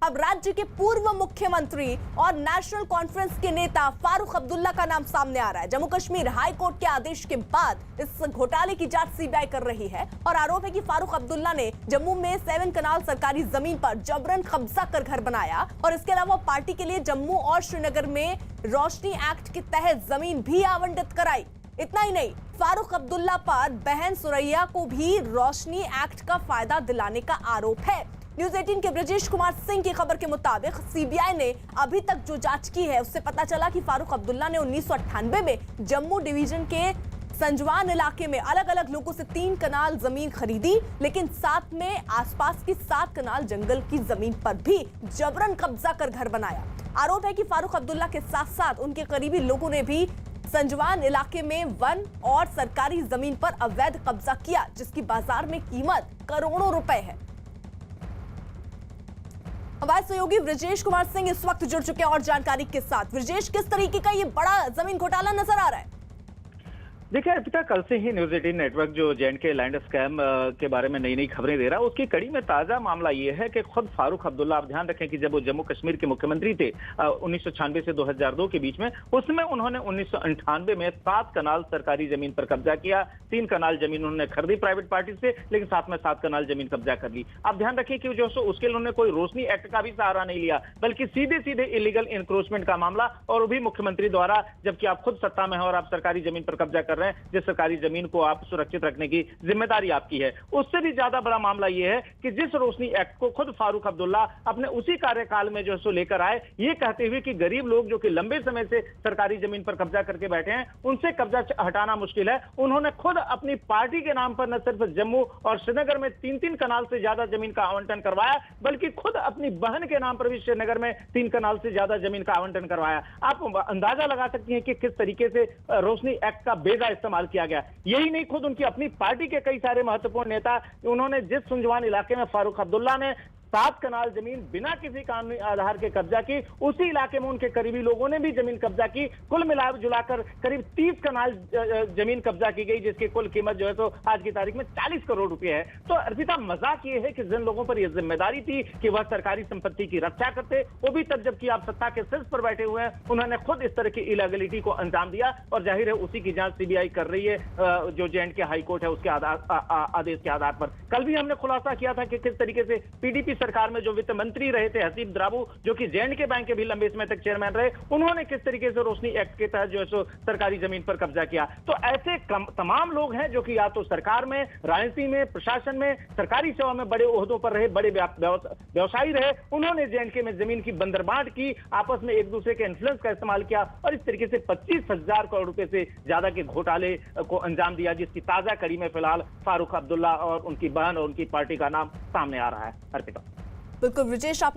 अब राज्य के पूर्व मुख्यमंत्री और नेशनल कॉन्फ्रेंस के नेता फारूक अब्दुल्ला का नाम सामने आ रहा है। जम्मू कश्मीर हाई कोर्ट के आदेश के बाद इस घोटाले की जांच सीबीआई कर रही है और आरोप है कि फारूक अब्दुल्ला ने जम्मू में 7 कनाल सरकारी जमीन पर जबरन कब्जा कर घर बनाया और इसके अलावा पार्टी के लिए जम्मू और श्रीनगर में रोशनी एक्ट के तहत जमीन भी आवंटित कराई। इतना ही नहीं, फारूक अब्दुल्ला पर बहन सुरैया को भी रोशनी एक्ट का फायदा दिलाने का आरोप है। न्यूज़ 18 के ब्रजेश कुमार सिंह की खबर के मुताबिक सीबीआई ने अभी तक जो जांच की है उससे पता चला कि फारूक अब्दुल्ला ने 1998 में जम्मू डिवीजन के संजवान इलाके में अलग अलग लोगों से 3 कनाल जमीन खरीदी, लेकिन साथ में आसपास की 7 कनाल जंगल की जमीन पर भी जबरन कब्जा कर घर बनाया। आरोप है कि फारूक अब्दुल्ला के साथ साथ उनके करीबी लोगों ने भी संजवान इलाके में वन और सरकारी जमीन पर अवैध कब्जा किया, जिसकी बाजार में कीमत करोड़ों रुपए है। हमारे सहयोगी ब्रजेश कुमार सिंह इस वक्त जुड़ चुके हैं और जानकारी के साथ। ब्रजेश, किस तरीके का ये बड़ा जमीन घोटाला नजर आ रहा है? देखिए अर्पिता, कल से ही न्यूज़ 18 नेटवर्क जो जे&के लैंड स्कैम के बारे में नई नई खबरें दे रहा है, उसकी कड़ी में ताजा मामला ये है कि खुद फारूक अब्दुल्ला, आप ध्यान रखें कि जब वो जम्मू कश्मीर के मुख्यमंत्री थे 1996 से 2002 के बीच में, उसमें उन्होंने 1998 में 7 कनाल सरकारी जमीन पर कब्जा किया। 3 कनाल जमीन उन्होंने खरीदी प्राइवेट पार्टी से, लेकिन साथ में 7 कनाल जमीन कब्जा कर ली। आप ध्यान रखें कि जो उसके लिए उन्होंने कोई रोशनी एक्ट का भी सहारा नहीं लिया, बल्कि सीधे सीधे इलीगल इंक्रोचमेंट का मामला, और वो भी मुख्यमंत्री द्वारा, जबकि आप खुद सत्ता में हैं और आप सरकारी जमीन पर कब्जा कर रहे हैं, जिस सरकारी जमीन को आप सुरक्षित रखने की जिम्मेदारी आपकी है। उससे भी ज्यादा बड़ा मामला यह है कि जिस रोशनी एक्ट को खुद फारूक अब्दुल्ला अपने उसी कार्यकाल में जो है सो लेकर आए, ये कहते हुए कि गरीब लोग जो कि लंबे समय से सरकारी जमीन पर कब्जा करके बैठे हैं, उनसे कब्जा हटाना मुश्किल है, उन्होंने खुद अपनी पार्टी के नाम पर न सिर्फ जम्मू और श्रीनगर में 3-3 कनाल से ज्यादा जमीन का आवंटन करवाया, बल्कि खुद अपनी बहन के नाम पर भी श्रीनगर में 3 कनाल से ज्यादा जमीन का आवंटन करवाया। आप अंदाजा लगा सकती हैं कि किस तरीके से रोशनी एक्ट का बेजा इस्तेमाल किया गया। यही नहीं, खुद उनकी अपनी पार्टी के कई सारे महत्वपूर्ण नेता, उन्होंने जिस संजवान इलाके में फारूक अब्दुल्ला ने 7 कनाल जमीन बिना किसी कानूनी आधार के कब्जा की, उसी इलाके में उनके करीबी लोगों ने भी जमीन कब्जा की। कुल मिलाकर जुलाकर करीब 30 कनाल जमीन कब्जा की गई, जिसकी कुल कीमत जो है तो आज की तारीख में 40 करोड़ रुपए है। तो अर्पिता, मजाक ये है कि जिन लोगों पर यह जिम्मेदारी थी कि वह सरकारी संपत्ति की रक्षा करते, वो भी तब जबकि आप सत्ता के शीर्ष पर बैठे हुए हैं, उन्होंने खुद इस तरह की इलीगलिटी को अंजाम दिया, और जाहिर है उसी की जांच सीबीआई कर रही है, जो जे&के हाई कोर्ट है उसके आदेश के आधार पर। कल भी हमने खुलासा किया था कि किस तरीके से पीडीपी सरकार में जो वित्त मंत्री रहे थे हसीब द्राबू, जो कि जे&के बैंक के भी लंबे समय तक चेयरमैन रहे, उन्होंने किस तरीके से रोशनी एक्ट के तहत जो है सो सरकारी जमीन पर कब्जा किया। तो ऐसे तमाम लोग हैं जो कि या तो सरकार में, राजनीति में, प्रशासन में, सरकारी सेवा में बड़े ओहदों पर रहे, बड़े व्यवसायी रहे, उन्होंने जे&के में जमीन की बंदरबांट की, आपस में एक दूसरे के इन्फ्लुएंस का इस्तेमाल किया और इस तरीके से 25,000 करोड़ रुपए से ज्यादा के घोटाले को अंजाम दिया, जिसकी ताजा कड़ी में फिलहाल फारूक अब्दुल्ला और उनकी बहन और उनकी पार्टी का नाम सामने आ रहा है। अर्पिता, बिल्कुल ब्रजेश, आप